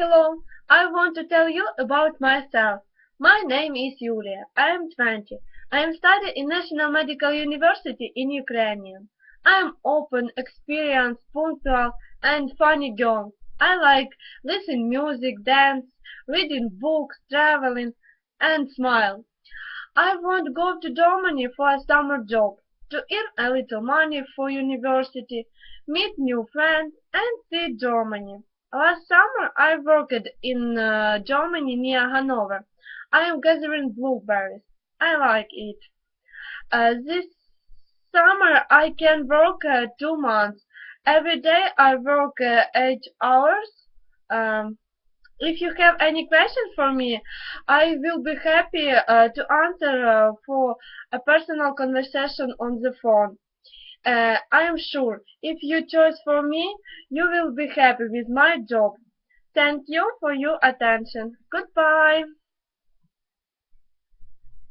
Hello, I want to tell you about myself. My name is Yulia. I am 20. I am studying in National Medical University in Ukrainian. I am open, experienced, punctual, and funny girl. I like listen music, dance, reading books, traveling, and smile. I want to go to Germany for a summer job, to earn a little money for university, meet new friends, and see Germany. Last summer I worked in Germany near Hanover. I am gathering blueberries. I like it. This summer I can work 2 months. Every day I work 8 hours. Um, if you have any questions for me, I will be happy to answer for a personal conversation on the phone. I am sure if you choose for me, you will be happy with my job. Thank you for your attention. Goodbye.